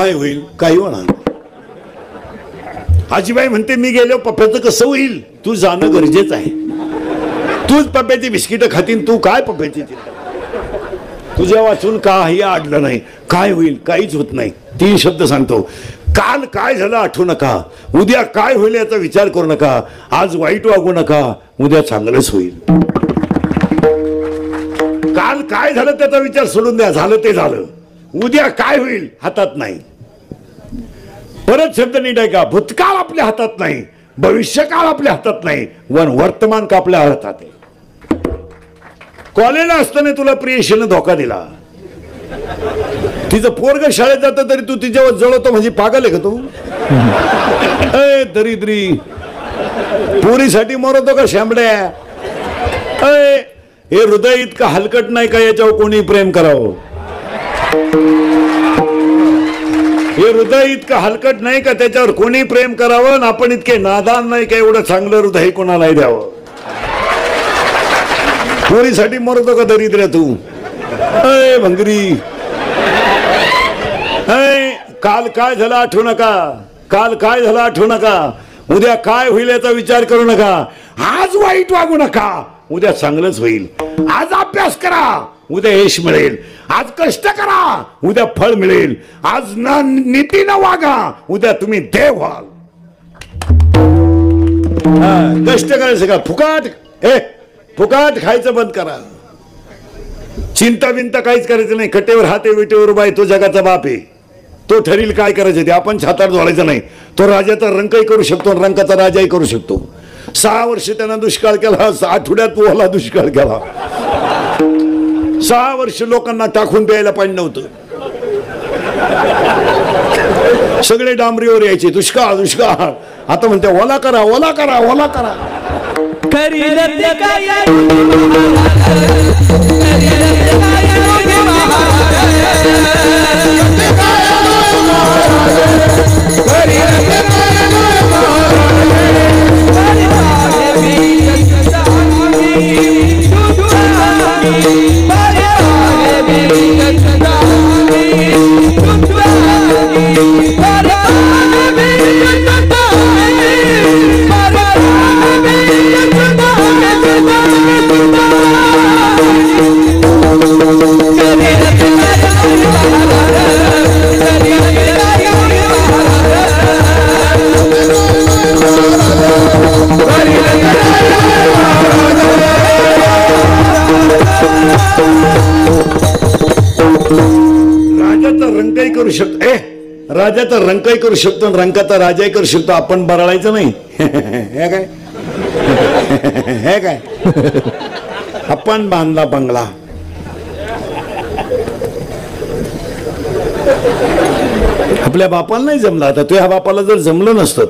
काय होईल? काही होणार. आजीबाई म्हणते मी गेलो पप्प्याचं कसं होईल? तू जाणं गरजेचं आहे. तूच पप्प्याची बिस्किट खातीन, तू काय पप्प्याची? तुझ्या वाचून काही अडलं नाही. काय होईल? काहीच होत नाही. 3 शब्द सांगतो. काल काय झालं आठवू नका, उद्या काय होईल याचा विचार करू नका, आज वाईट वागू नका, उद्या चांगलंच होईल. काल काय झालं त्याचा विचार सोडून द्या, झालं ते झालं. उद्या काय होईल हातात नाही. परत शब्द नीट आहे का? भूतकाळ आपल्या हातात नाही, भविष्यकाळ आपल्या हातात नाही, वर्तमान का आपल्या हातात आहे. कॉलेजला असताना तुला प्रियशीनं धोका दिला, तिचं पोरग शाळेत जातं तरी तू तिच्यावर जळवतो, म्हणजे पागल आहे का तू? दरिद्री पोरीसाठी मरतो का शांबड्या? हे हृदय इतकं हलकट नाही का याच्यावर कोणी प्रेम करावं? हे हृदय इतकं हलकट नाही का त्याच्यावर कोणी प्रेम करावं? आपण इतके नादान नाही का एवढं चांगलं हृदय कोणालाही द्यावं? पोरीसाठी मरतो का दरिद्र्या तू? भंगरी. काल काय झालं आठवू नका, काल काय झालं आठवू नका, उद्या काय होईल याचा विचार करू नका. आज वाईट वागू नका, उद्या चांगलंच होईल. आज अभ्यास करा, उद्या यश मिळेल. आज कष्ट करा, उद्या फळ मिळेल. आज नीतीनं वागा, उद्या तुम्ही देव व्हाल. कष्ट करायचं का? फुकाट खायचं बंद करा. चिंता बिंता काहीच करायचं नाही. कटेवर हाते विटेवर उभा आहे तो जगाचा बाप आहे. तो ठरील काय करायचं ते. आपण छातार जोडायचं नाही. तो राजाचा रंकही करू शकतो, रंकाचा राजाही करू शकतो. 6 वर्ष त्यांना दुष्काळ केला, आठवड्यात ओला दुष्काळ केला. 6 वर्ष लोकांना टाकून प्यायला पाणी नव्हतं. सगळे डांबरीवर यायचे, दुष्काळ दुष्काळ. आता म्हणते ओला करा, ओला करा, ओला करा. राजाचा रंकही करू शकतो, रंकाचा राजाही करू शकतो. आपण बरळायचं नाही. हे काय हे काय आपण बांधला बंगला. आपल्या बापाला नाही जमला. आता तुझ्या बापाला जर जमलं नसतं